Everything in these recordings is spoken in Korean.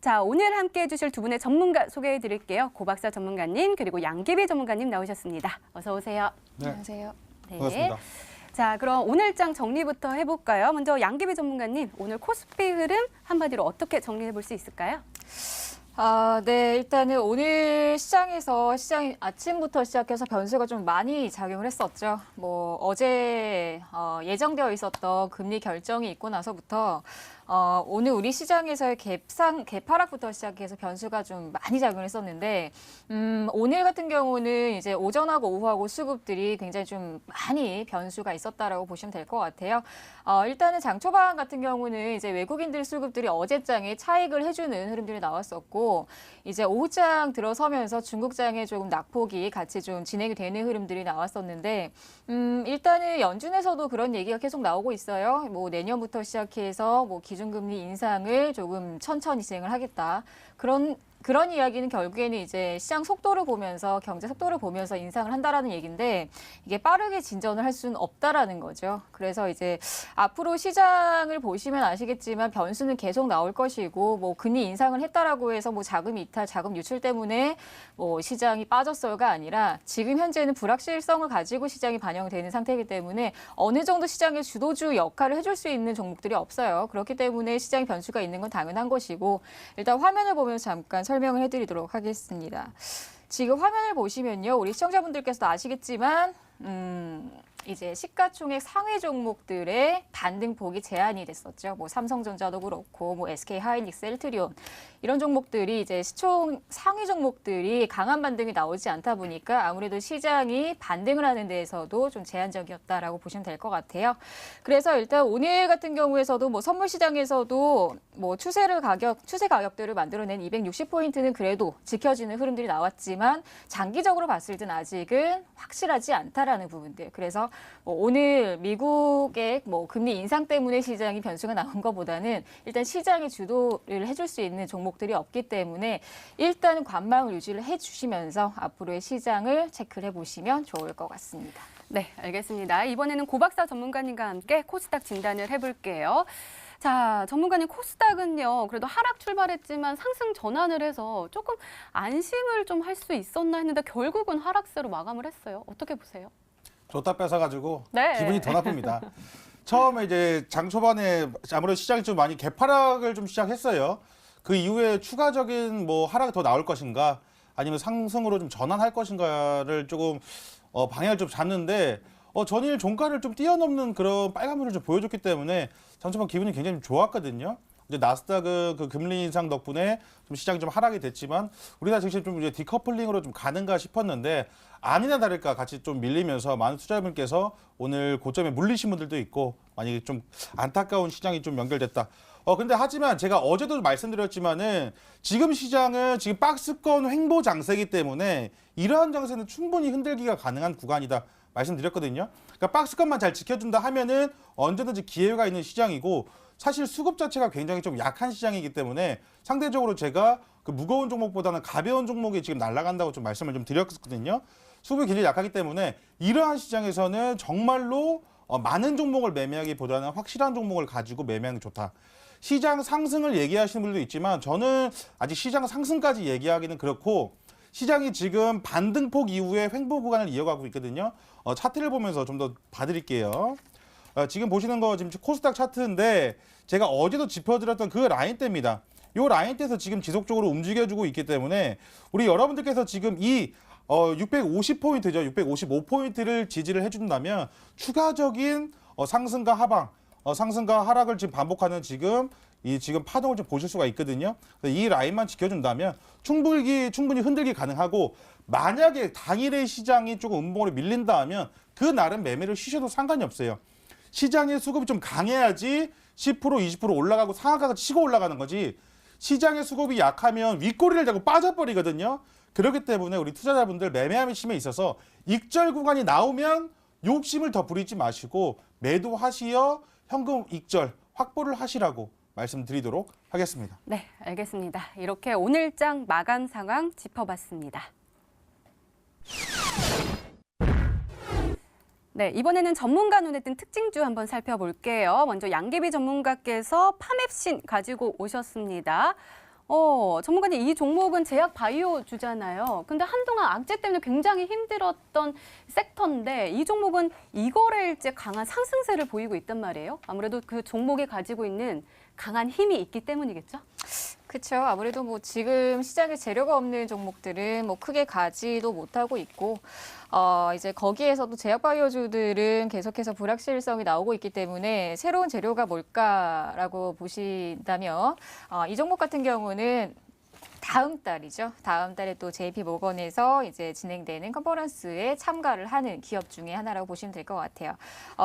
자, 오늘 함께해 주실 두 분의 전문가 소개해 드릴게요. 고박사 전문가님 그리고 양계비 전문가님 나오셨습니다. 어서 오세요. 네. 안녕하세요. 네. 반갑습니다. 자, 그럼 오늘장 정리부터 해볼까요? 먼저 양계비 전문가님, 오늘 코스피 흐름 한마디로 어떻게 정리해 볼 수 있을까요? 네, 일단은 오늘 시장이 아침부터 시작해서 변수가 좀 많이 작용을 했었죠. 뭐 어제 예정되어 있었던 금리 결정이 있고 나서부터 오늘 우리 시장에서의 갭하락부터 시작해서 변수가 좀 많이 작용을 했었는데 오늘 같은 경우는 이제 오전하고 오후하고 수급들이 굉장히 좀 많이 변수가 있었다라고 보시면 될 것 같아요. 일단은 장 초반 같은 경우는 이제 외국인들 수급들이 어제장에 차익을 해주는 흐름들이 나왔었고 이제 오후장 들어서면서 중국장에 조금 낙폭이 같이 좀 진행이 되는 흐름들이 나왔었는데 일단은 연준에서도 그런 얘기가 계속 나오고 있어요. 뭐 내년부터 시작해서 뭐 기준금리 인상을 조금 천천히 진행을 하겠다. 그런 이야기는 결국에는 이제 시장 속도를 보면서 경제 속도를 보면서 인상을 한다라는 얘기인데 이게 빠르게 진전을 할 수는 없다라는 거죠. 그래서 이제 앞으로 시장을 보시면 아시겠지만 변수는 계속 나올 것이고 뭐 금리 인상을 했다라고 해서 뭐 자금 이탈, 자금 유출 때문에 뭐 시장이 빠졌어요가 아니라 지금 현재는 불확실성을 가지고 시장이 반영되는 상태이기 때문에 어느 정도 시장의 주도주 역할을 해줄 수 있는 종목들이 없어요. 그렇기 때문에 시장의 변수가 있는 건 당연한 것이고 일단 화면을 보면서 잠깐 설명을 해드리도록 하겠습니다. 지금 화면을 보시면요. 우리 시청자분들께서도 아시겠지만 이제 시가총액 상위 종목들의 반등폭이 제한이 됐었죠. 뭐 삼성전자도 그렇고 뭐 SK하이닉스, 엘트리온 이런 종목들이 이제 시총 상위 종목들이 강한 반등이 나오지 않다 보니까 아무래도 시장이 반등을 하는 데에서도 좀 제한적이었다라고 보시면 될 것 같아요. 그래서 일단 오늘 같은 경우에서도 뭐 선물 시장에서도 뭐 추세 가격들을 만들어낸 260포인트는 그래도 지켜지는 흐름들이 나왔지만 장기적으로 봤을 땐 아직은 확실하지 않다라는 부분들. 그래서 뭐 오늘 미국의 뭐 금리 인상 때문에 시장이 변수가 나온 것보다는 일단 시장의 주도를 해줄 수 있는 종목들이 없기 때문에 일단 관망을 유지를 해주시면서 앞으로의 시장을 체크를 해보시면 좋을 것 같습니다. 네, 알겠습니다. 이번에는 고박사 전문가님과 함께 코스닥 진단을 해볼게요. 자, 전문가님 코스닥은요. 그래도 하락 출발했지만 상승 전환을 해서 조금 안심을 좀 할 수 있었나 했는데 결국은 하락세로 마감을 했어요. 어떻게 보세요? 줬다 뺏어가지고 네. 기분이 더 나쁩니다. 처음에 이제 장 초반에 아무래도 시장이 좀 많이 개파락을 좀 시작했어요. 그 이후에 추가적인 뭐 하락이 더 나올 것인가 아니면 상승으로 좀 전환할 것인가를 조금 방향을 좀 잡는데 전일 종가를 좀 뛰어넘는 그런 빨간물을 좀 보여줬기 때문에 장 초반 기분이 굉장히 좋았거든요. 이제 나스닥은 그 금리 인상 덕분에 좀 시장이 좀 하락이 됐지만 우리나라 증시 좀 이제 디커플링으로 좀 가는가 싶었는데 아니나 다를까 같이 좀 밀리면서 많은 투자자분께서 오늘 고점에 물리신 분들도 있고 만약에 좀 안타까운 시장이 좀 연결됐다. 근데 하지만 제가 어제도 말씀드렸지만은 지금 시장은 지금 박스권 횡보 장세이기 때문에 이러한 장세는 충분히 흔들기가 가능한 구간이다. 말씀드렸거든요. 그러니까 박스권만 잘 지켜준다 하면은 언제든지 기회가 있는 시장이고 사실 수급 자체가 굉장히 좀 약한 시장이기 때문에 상대적으로 제가 그 무거운 종목보다는 가벼운 종목이 지금 날아간다고 좀 말씀을 좀 드렸거든요. 수급이 굉장히 약하기 때문에 이러한 시장에서는 정말로 많은 종목을 매매하기보다는 확실한 종목을 가지고 매매하는 게 좋다. 시장 상승을 얘기하시는 분들도 있지만 저는 아직 시장 상승까지 얘기하기는 그렇고 시장이 지금 반등폭 이후에 횡보 구간을 이어가고 있거든요. 차트를 보면서 좀 더 봐드릴게요. 지금 보시는 거 지금 코스닥 차트인데 제가 어제도 짚어드렸던 그 라인대입니다. 이 라인대에서 지금 지속적으로 움직여주고 있기 때문에 우리 여러분들께서 지금 이 650포인트죠. 655포인트를 지지를 해준다면 추가적인 상승과 하방, 상승과 하락을 지금 반복하는 지금 파동을 좀 보실 수가 있거든요. 이 라인만 지켜준다면 충분히 흔들기 가능하고 만약에 당일의 시장이 조금 음봉으로 밀린다 하면 그 날은 매매를 쉬셔도 상관이 없어요. 시장의 수급이 좀 강해야지 10%, 20% 올라가고 상한가가 치고 올라가는 거지 시장의 수급이 약하면 윗꼬리를 잡고 빠져버리거든요. 그렇기 때문에 우리 투자자분들 매매하심에 있어서 익절 구간이 나오면 욕심을 더 부리지 마시고 매도하시어 현금 익절 확보를 하시라고 말씀드리도록 하겠습니다. 네, 알겠습니다. 이렇게 오늘장 마감 상황 짚어봤습니다. 네, 이번에는 전문가 눈에 띈 특징주 한번 살펴볼게요. 먼저 양계비 전문가께서 파맵신 가지고 오셨습니다. 전문가님, 이 종목은 제약 바이오주잖아요. 근데 한동안 악재 때문에 굉장히 힘들었던 섹터인데 이 종목은 이거래일째 강한 상승세를 보이고 있단 말이에요. 아무래도 그 종목이 가지고 있는 강한 힘이 있기 때문이겠죠? 그렇죠. 아무래도 뭐 지금 시장에 재료가 없는 종목들은 뭐 크게 가지도 못하고 있고, 이제 거기에서도 제약바이오주들은 계속해서 불확실성이 나오고 있기 때문에 새로운 재료가 뭘까라고 보신다면, 이 종목 같은 경우는 다음 달이죠. 다음 달에 또 JP 모건에서 이제 진행되는 컨퍼런스에 참가를 하는 기업 중에 하나라고 보시면 될 것 같아요.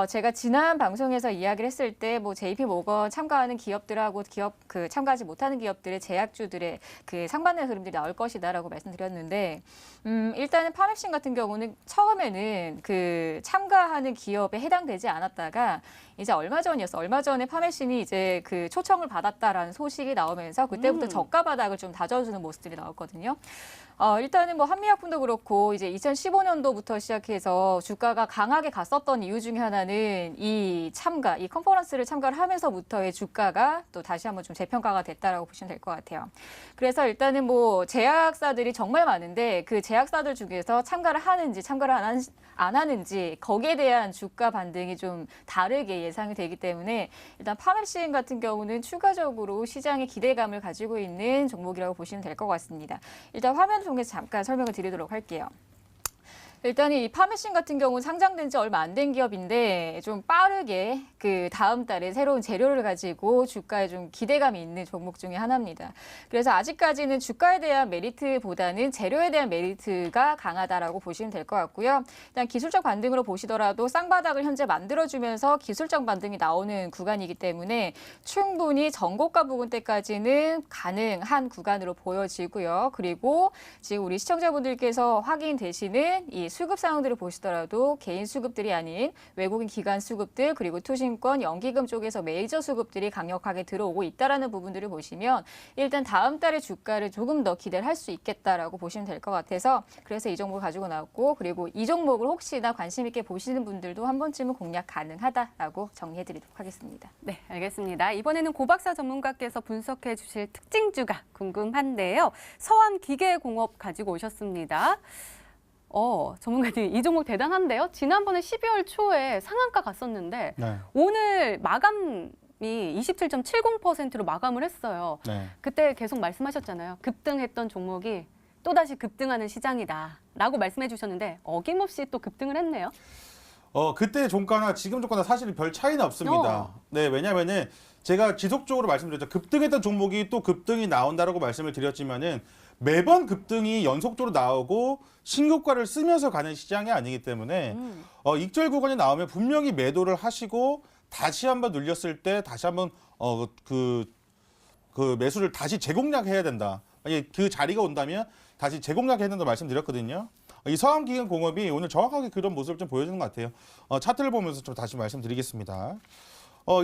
제가 지난 방송에서 이야기를 했을 때 뭐 JP 모건 참가하는 기업들하고 참가하지 못하는 기업들의 제약주들의 그 상반된 흐름들이 나올 것이다라고 말씀드렸는데, 일단은 파맵신 같은 경우는 처음에는 그 참가하는 기업에 해당되지 않았다가 이제 얼마 전에 파맵신이 이제 그 초청을 받았다라는 소식이 나오면서 그때부터 저가 바닥을 좀 다져주는 모습들이 나왔거든요. 일단은 뭐 한미약품도 그렇고 이제 2015년도부터 시작해서 주가가 강하게 갔었던 이유 중에 하나는 이 컨퍼런스를 참가를 하면서부터의 주가가 또 다시 한번 좀 재평가가 됐다라고 보시면 될 것 같아요. 그래서 일단은 뭐 제약사들이 정말 많은데 그 제약사들 중에서 참가를 하는지 참가를 안 하는지 거기에 대한 주가 반등이 좀 다르게 예상이 되기 때문에 일단 파맵신 같은 경우는 추가적으로 시장의 기대감을 가지고 있는 종목이라고 보시면 될 것 같습니다. 일단 화면 통해서 잠깐 설명을 드리도록 할게요. 일단 이 파메신 같은 경우는 상장된 지 얼마 안 된 기업인데 좀 빠르게 그 다음 달에 새로운 재료를 가지고 주가에 좀 기대감이 있는 종목 중에 하나입니다. 그래서 아직까지는 주가에 대한 메리트보다는 재료에 대한 메리트가 강하다라고 보시면 될 것 같고요. 일단 기술적 반등으로 보시더라도 쌍바닥을 현재 만들어주면서 기술적 반등이 나오는 구간이기 때문에 충분히 전고가 부근대까지는 가능한 구간으로 보여지고요. 그리고 지금 우리 시청자분들께서 확인되시는 이 수급 상황들을 보시더라도 개인 수급들이 아닌 외국인 기관 수급들 그리고 투신권, 연기금 쪽에서 메이저 수급들이 강력하게 들어오고 있다라는 부분들을 보시면 일단 다음 달의 주가를 조금 더 기대를 할 수 있겠다라고 보시면 될 것 같아서 그래서 이 종목을 가지고 나왔고 그리고 이 종목을 혹시나 관심 있게 보시는 분들도 한 번쯤은 공략 가능하다라고 정리해드리도록 하겠습니다. 네, 알겠습니다. 이번에는 고박사 전문가께서 분석해 주실 특징주가 궁금한데요. 서암기계공업 가지고 오셨습니다. 전문가님, 이 종목 대단한데요? 지난번에 12월 초에 상한가 갔었는데 네. 오늘 마감이 27.70%로 마감을 했어요. 네. 그때 계속 말씀하셨잖아요. 급등했던 종목이 또다시 급등하는 시장이다라고 말씀해 주셨는데 어김없이 또 급등을 했네요. 그때 종가나 지금 종가나 사실 별 차이는 없습니다. 네, 왜냐면은 제가 지속적으로 말씀드렸죠. 급등했던 종목이 또 급등이 나온다라고 말씀을 드렸지만은 매번 급등이 연속적으로 나오고 신고가를 쓰면서 가는 시장이 아니기 때문에 익절 구간이 나오면 분명히 매도를 하시고 다시 한번 눌렸을 때 다시 한번 그 매수를 다시 재공략해야 된다. 만약에 그 자리가 온다면 다시 재공략해야 된다고 말씀드렸거든요. 이 서암기계공업이 오늘 정확하게 그런 모습을 좀 보여주는 것 같아요. 차트를 보면서 좀 다시 말씀드리겠습니다.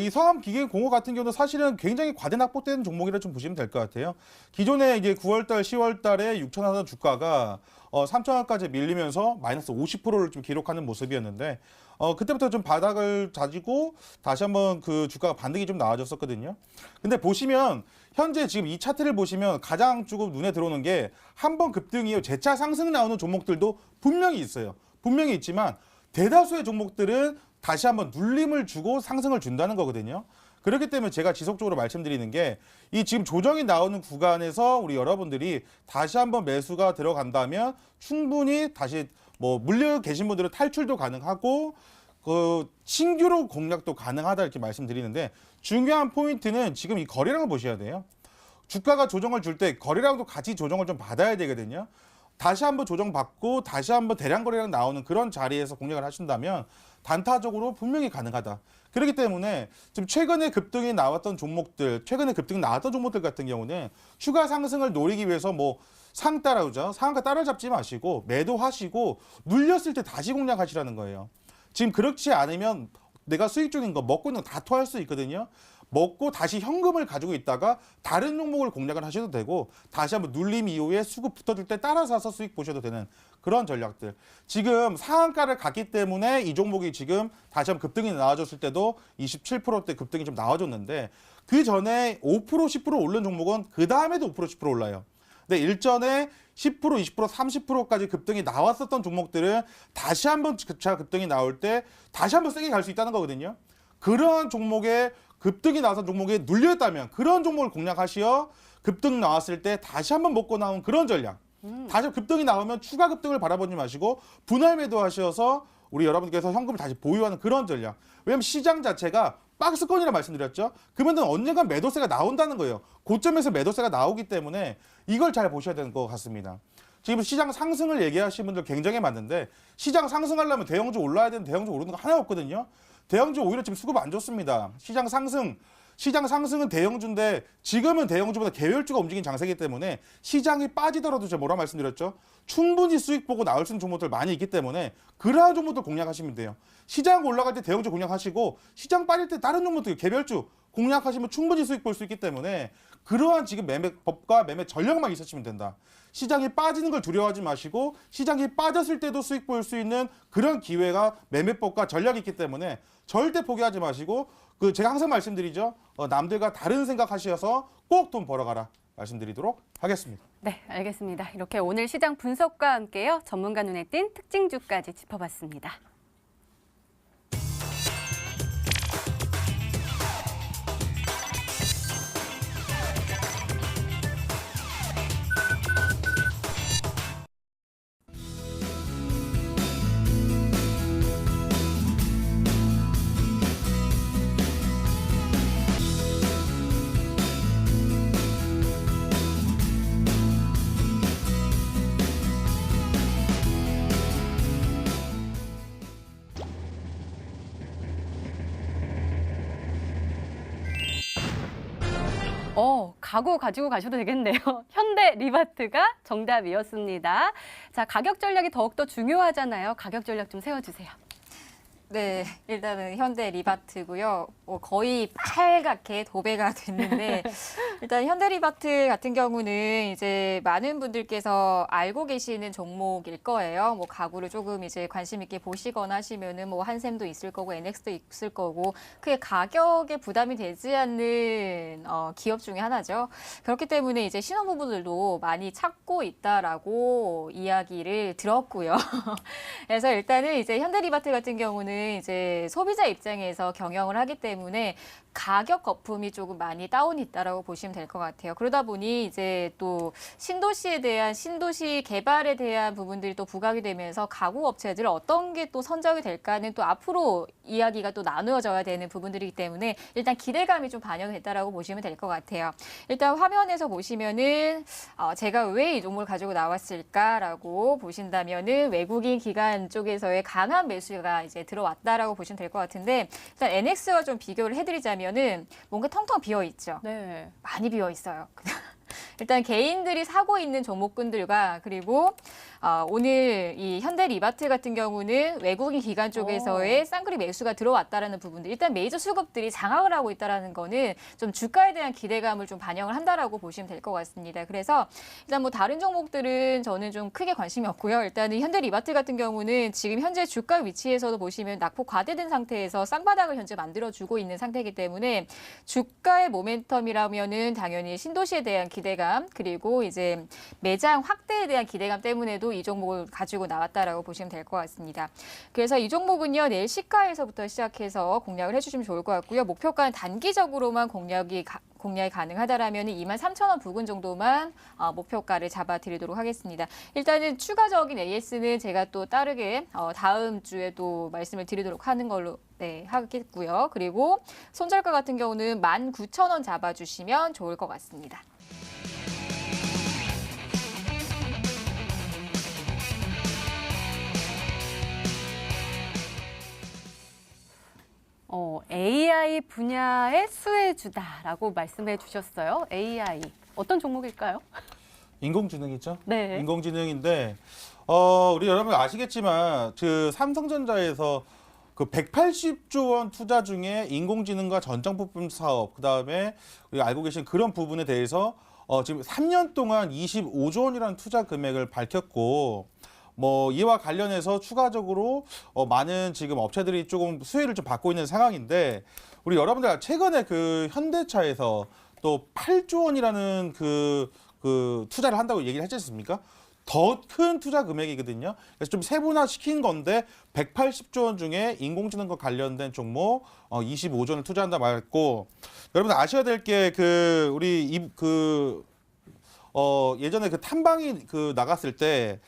이 서암기계공업 같은 경우는 사실은 굉장히 과대 낙폭된 종목이라 좀 보시면 될 것 같아요. 기존에 이제 9월달, 10월달에 6천 원 하던 주가가 3천 원까지 밀리면서 마이너스 50%를 좀 기록하는 모습이었는데 그때부터 좀 바닥을 다지고 다시 한번 그 주가가 반등이 좀 나아졌었거든요. 근데 보시면 현재 지금 이 차트를 보시면 가장 조금 눈에 들어오는 게 한 번 급등 이후 재차 상승 나오는 종목들도 분명히 있어요. 분명히 있지만 대다수의 종목들은 다시 한번 눌림을 주고 상승을 준다는 거거든요. 그렇기 때문에 제가 지속적으로 말씀드리는 게 이 지금 조정이 나오는 구간에서 우리 여러분들이 다시 한번 매수가 들어간다면 충분히 다시 뭐 물려 계신 분들은 탈출도 가능하고 그 신규로 공략도 가능하다 이렇게 말씀드리는데 중요한 포인트는 지금 이 거래량을 보셔야 돼요. 주가가 조정을 줄 때 거래량도 같이 조정을 좀 받아야 되거든요. 다시 한번 조정받고 다시 한번 대량 거래량 나오는 그런 자리에서 공략을 하신다면 단타적으로 분명히 가능하다. 그렇기 때문에 지금 최근에 급등이 나왔던 종목들, 최근에 급등이 나왔던 종목들 같은 경우는 추가 상승을 노리기 위해서 뭐 상따라오죠. 상한가 따라잡지 마시고 매도하시고 눌렸을 때 다시 공략하시라는 거예요. 지금 그렇지 않으면 내가 수익 중인 거 먹고 있는 거 다 토할 수 있거든요. 먹고 다시 현금을 가지고 있다가 다른 종목을 공략을 하셔도 되고 다시 한번 눌림 이후에 수급 붙어줄 때 따라 사서 수익 보셔도 되는 그런 전략들. 지금 상한가를 갔기 때문에 이 종목이 지금 다시 한번 급등이 나와줬을 때도 27%대 급등이 좀 나와줬는데 그 전에 5% 10% 오른 종목은 그 다음에도 5% 10% 올라요. 근데 일전에 10% 20% 30%까지 급등이 나왔었던 종목들은 다시 한번 급등이 나올 때 다시 한번 세게 갈 수 있다는 거거든요. 그런 종목에 급등이 나선 종목에 눌렸다면 그런 종목을 공략하시어 급등 나왔을 때 다시 한번 먹고 나온 그런 전략. 다시 급등이 나오면 추가 급등을 바라보지 마시고 분할 매도하셔서 우리 여러분께서 현금을 다시 보유하는 그런 전략. 왜냐하면 시장 자체가 박스권이라 말씀드렸죠. 그러면 언젠간 매도세가 나온다는 거예요. 고점에서 매도세가 나오기 때문에 이걸 잘 보셔야 되는 것 같습니다. 지금 시장 상승을 얘기하시는 분들 굉장히 많은데 시장 상승하려면 대형주 올라야 되는 대형주 오르는 거 하나 없거든요. 대형주 오히려 지금 수급 안 좋습니다. 시장 상승은 대형주인데 지금은 대형주보다 개별주가 움직인 장세이기 때문에 시장이 빠지더라도 제가 뭐라 말씀드렸죠? 충분히 수익 보고 나올 수 있는 종목들 많이 있기 때문에 그러한 종목들 공략하시면 돼요. 시장 올라갈 때 대형주 공략하시고 시장 빠질 때 다른 종목들 개별주 공략하시면 충분히 수익 볼 수 있기 때문에 그러한 지금 매매법과 매매 전략만 있으시면 된다. 시장이 빠지는 걸 두려워하지 마시고 시장이 빠졌을 때도 수익 볼 수 있는 그런 기회가 매매법과 전략이 있기 때문에 절대 포기하지 마시고 제가 항상 말씀드리죠. 남들과 다른 생각하셔서 꼭 돈 벌어가라 말씀드리도록 하겠습니다. 네, 알겠습니다. 이렇게 오늘 시장 분석과 함께요. 전문가 눈에 띈 특징주까지 짚어봤습니다. 가구 가지고 가셔도 되겠네요. 현대 리바트가 정답이었습니다. 자, 가격 전략이 더욱더 중요하잖아요. 가격 전략 좀 세워주세요. 네, 일단은 현대 리바트고요. 거의 빨갛게 도배가 됐는데 일단 현대 리바트 같은 경우는 이제 많은 분들께서 알고 계시는 종목일 거예요. 뭐 가구를 조금 이제 관심 있게 보시거나 하시면은 뭐 한샘도 있을 거고 NX도 있을 거고 그게 가격에 부담이 되지 않는 기업 중에 하나죠. 그렇기 때문에 이제 신혼부부들도 많이 찾고 있다라고 이야기를 들었고요. 그래서 일단은 이제 현대 리바트 같은 경우는 이제 소비자 입장에서 경영을 하기 때문에 가격 거품이 조금 많이 다운이 있다라고 보시면 될 것 같아요. 그러다 보니 이제 또 신도시 개발에 대한 부분들이 또 부각이 되면서 가구 업체들 어떤 게 또 선정이 될까는 또 앞으로 이야기가 또 나누어져야 되는 부분들이기 때문에 일단 기대감이 좀 반영됐다라고 보시면 될 것 같아요. 일단 화면에서 보시면은 제가 왜 이 종목을 가지고 나왔을까라고 보신다면은 외국인 기관 쪽에서의 강한 매수가 이제 들어왔다라고 보시면 될 것 같은데 일단 NX와 좀 비교를 해드리자면은 뭔가 텅텅 비어 있죠. 네. 많이 비어 있어요. 일단 개인들이 사고 있는 종목군들과 그리고 오늘 이 현대 리바트 같은 경우는 외국인 기관 쪽에서의 쌍끌이 매수가 들어왔다라는 부분들. 일단 메이저 수급들이 장악을 하고 있다라는 거는 좀 주가에 대한 기대감을 좀 반영을 한다라고 보시면 될 것 같습니다. 그래서 일단 뭐 다른 종목들은 저는 좀 크게 관심이 없고요. 일단은 현대 리바트 같은 경우는 지금 현재 주가 위치에서도 보시면 낙폭 과대된 상태에서 쌍바닥을 현재 만들어주고 있는 상태이기 때문에 주가의 모멘텀이라면은 당연히 신도시에 대한 기대감 그리고 이제 매장 확대에 대한 기대감 때문에도 이 종목을 가지고 나왔다라고 보시면 될 것 같습니다. 그래서 이 종목은요 내일 시가에서부터 시작해서 공략을 해주시면 좋을 것 같고요. 목표가는 단기적으로만 공략이 가능하다라면 23,000원 부근 정도만 목표가를 잡아드리도록 하겠습니다. 일단은 추가적인 AS는 제가 또 따르게 다음 주에 또 말씀을 드리도록 하는 걸로 하겠고요. 그리고 손절가 같은 경우는 19,000원 잡아주시면 좋을 것 같습니다. AI 분야의 수혜주다라고 말씀해 주셨어요. AI 어떤 종목일까요? 인공지능이죠. 네. 인공지능인데 우리 여러분 아시겠지만 그 삼성전자에서 그 180조 원 투자 중에 인공지능과 전장 부품 사업, 그다음에 우리가 알고 계신 그런 부분에 대해서 지금 3년 동안 25조 원이라는 투자 금액을 밝혔고, 뭐 이와 관련해서 추가적으로 많은 지금 업체들이 조금 수혜를 좀 받고 있는 상황인데, 우리 여러분들 최근에 그 현대차에서 또 8조 원이라는 그 투자를 한다고 얘기를 했지 않습니까? 더 큰 투자 금액이거든요. 그래서 좀 세분화 시킨 건데 180조 원 중에 인공지능과 관련된 종목 25조 원을 투자한다 말했고, 여러분 아셔야 될 게 예전에 그 탐방이 나갔을 때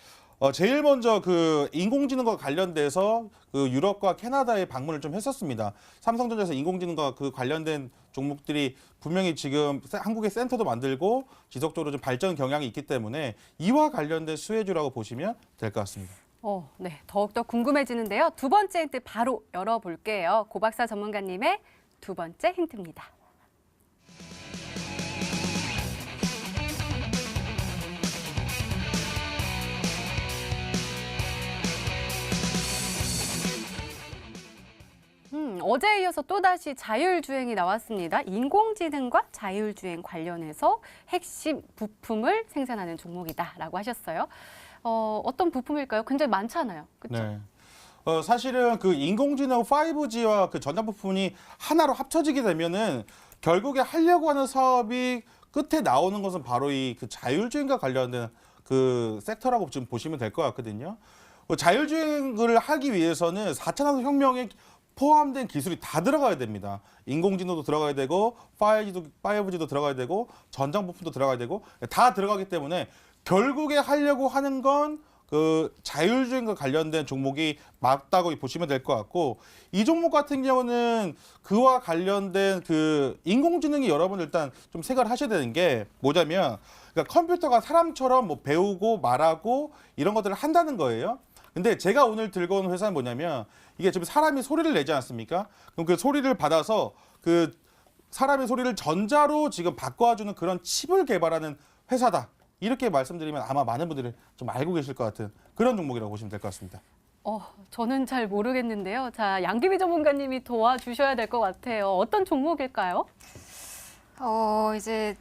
제일 먼저 그 인공지능과 관련돼서 그 유럽과 캐나다에 방문을 좀 했었습니다. 삼성전자에서 인공지능과 그 관련된 종목들이 분명히 지금 한국의 센터도 만들고 지속적으로 좀 발전 경향이 있기 때문에 이와 관련된 수혜주라고 보시면 될 것 같습니다. 네, 더욱더 궁금해지는데요. 두 번째 힌트 바로 열어볼게요. 고박사 전문가님의 두 번째 힌트입니다. 어제에 이어서 또다시 자율주행이 나왔습니다. 인공지능과 자율주행 관련해서 핵심 부품을 생산하는 종목이다라고 하셨어요. 어떤 부품일까요? 굉장히 많잖아요. 그렇죠? 네. 사실은 그 인공지능 5G와 그 전장 부품이 하나로 합쳐지게 되면은 결국에 하려고 하는 사업이 끝에 나오는 것은 바로 이 그 자율주행과 관련된 그 섹터라고 지금 보시면 될 것 같거든요. 자율주행을 하기 위해서는 4차 산업혁명에 포함된 기술이 다 들어가야 됩니다. 인공지능도 들어가야 되고 5G도 들어가야 되고 전장 부품도 들어가야 되고 다 들어가기 때문에 결국에 하려고 하는 건 그 자율주행과 관련된 종목이 맞다고 보시면 될 것 같고, 이 종목 같은 경우는 그와 관련된 그 인공지능이 여러분 일단 좀 생각을 하셔야 되는 게 뭐냐면, 그러니까 컴퓨터가 사람처럼 뭐 배우고 말하고 이런 것들을 한다는 거예요. 근데 제가 오늘 들고 온 회사는 뭐냐면, 이게 지금 사람이 소리를 내지 않습니까? 그럼 그 소리를 받아서 그 사람의 소리를 전자로 지금 바꿔주는 그런 칩을 개발하는 회사다. 이렇게 말씀드리면 아마 많은 분들이 좀 알고 계실 것 같은 그런 종목이라고 보시면 될 것 같습니다. 저는 잘 모르겠는데요. 자, 양기비 전문가님이 도와주셔야 될 것 같아요. 어떤 종목일까요? 이제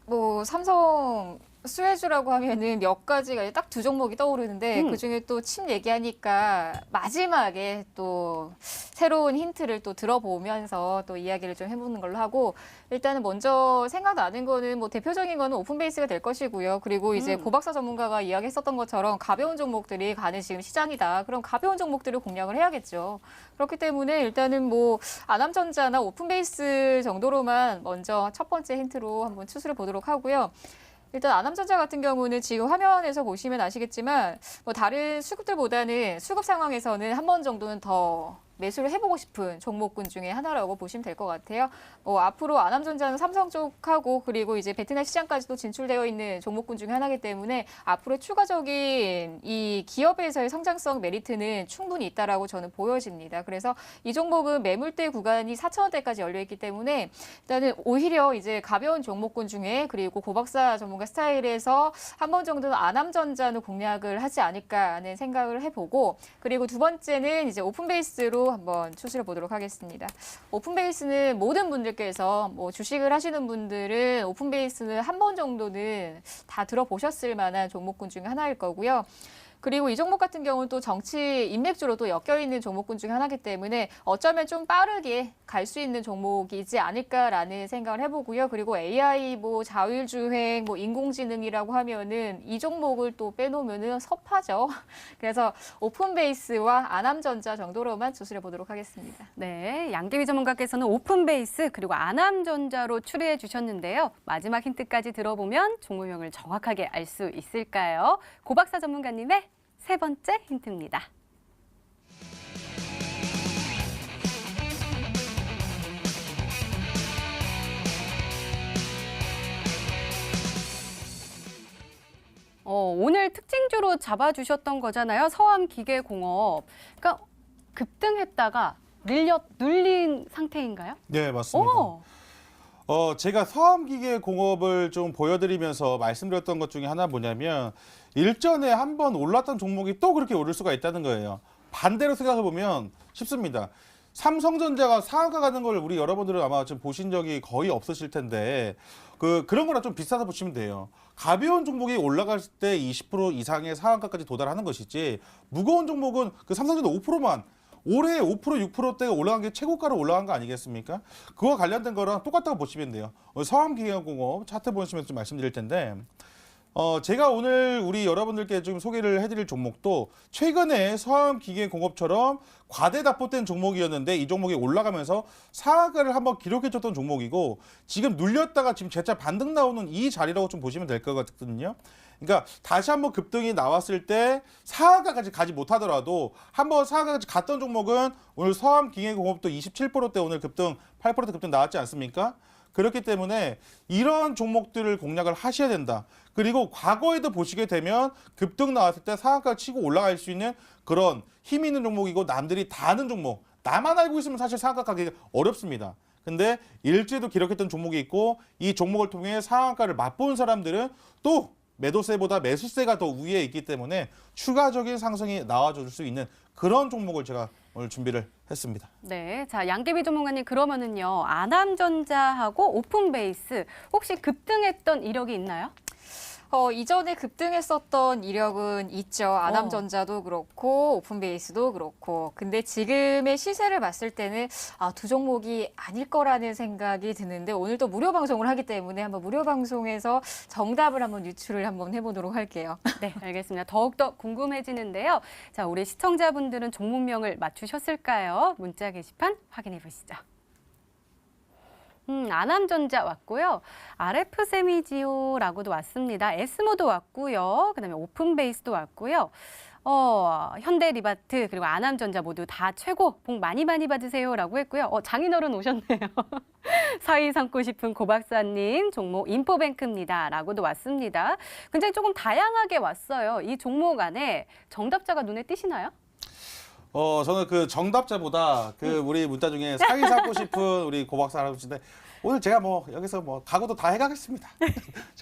뭐 삼성 수혜주라고 하면은 몇 가지가 딱 두 종목이 떠오르는데 그중에 또 칩 얘기하니까 마지막에 또 새로운 힌트를 또 들어보면서 또 이야기를 좀 해보는 걸로 하고, 일단은 먼저 생각나는 거는 뭐 대표적인 거는 오픈베이스가 될 것이고요. 그리고 이제 고박사 전문가가 이야기했었던 것처럼 가벼운 종목들이 가는 지금 시장이다. 그럼 가벼운 종목들을 공략을 해야겠죠. 그렇기 때문에 일단은 뭐 아남전자나 오픈베이스 정도로만 먼저 첫 번째 힌트로 한번 추스려 보도록 하고요. 일단 아남전자 같은 경우는 지금 화면에서 보시면 아시겠지만 뭐 다른 수급들보다는 수급 상황에서는 한 번 정도는 더 매수를 해보고 싶은 종목군 중에 하나라고 보시면 될 것 같아요. 앞으로 아남전자는 삼성 쪽하고 그리고 이제 베트남 시장까지도 진출되어 있는 종목군 중에 하나이기 때문에 앞으로 추가적인 이 기업에서의 성장성 메리트는 충분히 있다라고 저는 보여집니다. 그래서 이 종목은 매물대 구간이 4,000원대까지 열려 있기 때문에 일단은 오히려 이제 가벼운 종목군 중에, 그리고 고박사 전문가 스타일에서 한 번 정도는 아남전자는 공략을 하지 않을까 하는 생각을 해보고, 그리고 두 번째는 이제 오픈베이스로 한번 추스려 보도록 하겠습니다. 오픈베이스는 모든 분들께서 뭐 주식을 하시는 분들은 오픈베이스는 한 번 정도는 다 들어보셨을 만한 종목군 중에 하나일 거고요. 그리고 이 종목 같은 경우는 또 정치 인맥주로 또 엮여있는 종목군 중에 하나이기 때문에 어쩌면 좀 빠르게 갈 수 있는 종목이지 않을까라는 생각을 해보고요. 그리고 AI, 뭐 자율주행, 뭐 인공지능이라고 하면은 이 종목을 또 빼놓으면은 섭하죠. 그래서 오픈베이스와 아남전자 정도로만 추스려 보도록 하겠습니다. 네, 양기비 전문가께서는 오픈베이스 그리고 아남전자로 추리해 주셨는데요. 마지막 힌트까지 들어보면 종목명을 정확하게 알 수 있을까요? 고박사 전문가님의 세 번째 힌트입니다. 오늘 특징주로 잡아주셨던 거잖아요. 서암기계공업. 그러니까 급등했다가 눌린 상태인가요? 네, 맞습니다. 제가 서암기계공업을 좀 보여드리면서 말씀드렸던 것 중에 하나 뭐냐면, 일전에 한번 올랐던 종목이 또 그렇게 오를 수가 있다는 거예요. 반대로 생각해 보면 쉽습니다. 삼성전자가 상한가 가는 걸 우리 여러분들은 아마 좀 보신 적이 거의 없으실 텐데 그런 거랑 좀 비슷하다 보시면 돼요. 가벼운 종목이 올라갈 때 20% 이상의 상한가까지 도달하는 것이지 무거운 종목은 그 삼성전자 5%만 올해 5%, 6%대가 올라간 게 최고가로 올라간 거 아니겠습니까? 그와 관련된 거랑 똑같다고 보시면 돼요. 서암기계공업 차트 보시면 좀 말씀드릴 텐데 제가 오늘 우리 여러분들께 좀 소개를 해드릴 종목도 최근에 서암기계공업처럼 과대납보된 종목이었는데 이 종목이 올라가면서 상한가를 한번 기록해줬던 종목이고 지금 눌렸다가 지금 재차 반등 나오는 이 자리라고 좀 보시면 될 것 같거든요. 그러니까 다시 한번 급등이 나왔을 때 상한가까지 가지 못하더라도 한번 상한가까지 갔던 종목은 오늘 서암기계공업도 27%대 오늘 급등 8% 급등 나왔지 않습니까? 그렇기 때문에 이런 종목들을 공략을 하셔야 된다. 그리고 과거에도 보시게 되면 급등 나왔을 때 상한가 치고 올라갈 수 있는 그런 힘 있는 종목이고 남들이 다 아는 종목. 나만 알고 있으면 사실 상한가 가기가 어렵습니다. 근데 일주일도 기록했던 종목이 있고 이 종목을 통해 상한가를 맛본 사람들은 또 매도세보다 매수세가 더 위에 있기 때문에 추가적인 상승이 나와줄 수 있는 그런 종목을 제가 오늘 준비를 했습니다. 네, 자 양계비 전문가님 그러면은요 아남전자하고 오픈베이스 혹시 급등했던 이력이 있나요? 이전에 급등했었던 이력은 있죠. 아남전자도 그렇고 오픈베이스도 그렇고. 근데 지금의 시세를 봤을 때는 두 종목이 아닐 거라는 생각이 드는데 오늘 또 무료 방송을 하기 때문에 한번 무료 방송에서 정답을 한번 유출을 한번 해보도록 할게요. 네, 알겠습니다. 더욱더 궁금해지는데요. 자, 우리 시청자분들은 종목명을 맞추셨을까요? 문자 게시판 확인해 보시죠. 아남전자 왔고요. RF 세미지오라고도 왔습니다. 에스모도 왔고요. 그다음에 오픈베이스도 왔고요. 현대리바트 그리고 아남전자 모두 다 최고 복 많이 받으세요라고 했고요. 장인어른 오셨네요. 사위 삼고 싶은 고박사님 종목 인포뱅크입니다라고도 왔습니다. 굉장히 조금 다양하게 왔어요. 이 종목 안에 정답자가 눈에 띄시나요? 저는 그 정답자보다 그 우리 문자 중에 사기 잡고 싶은 우리 고박사 할아버지인데 오늘 제가 여기서 각오도 다 해가겠습니다.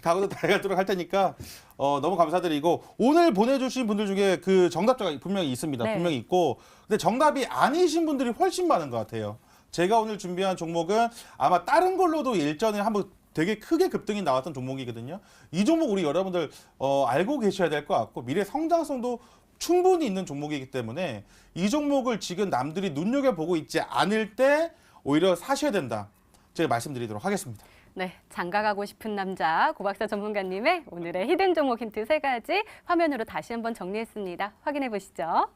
각오도 다 해가도록 할 테니까 너무 감사드리고 오늘 보내주신 분들 중에 그 정답자가 분명히 있습니다. 네. 분명히 있고 근데 정답이 아니신 분들이 훨씬 많은 것 같아요. 제가 오늘 준비한 종목은 아마 다른 걸로도 일전에 한번 되게 크게 급등이 나왔던 종목이거든요. 이 종목 우리 여러분들 알고 계셔야 될 것 같고 미래 성장성도 충분히 있는 종목이기 때문에 이 종목을 지금 남들이 눈여겨보고 있지 않을 때 오히려 사셔야 된다. 제가 말씀드리도록 하겠습니다. 네, 장가가고 싶은 남자 고박사 전문가님의 오늘의 히든 종목 힌트 3가지 화면으로 다시 한번 정리했습니다. 확인해 보시죠.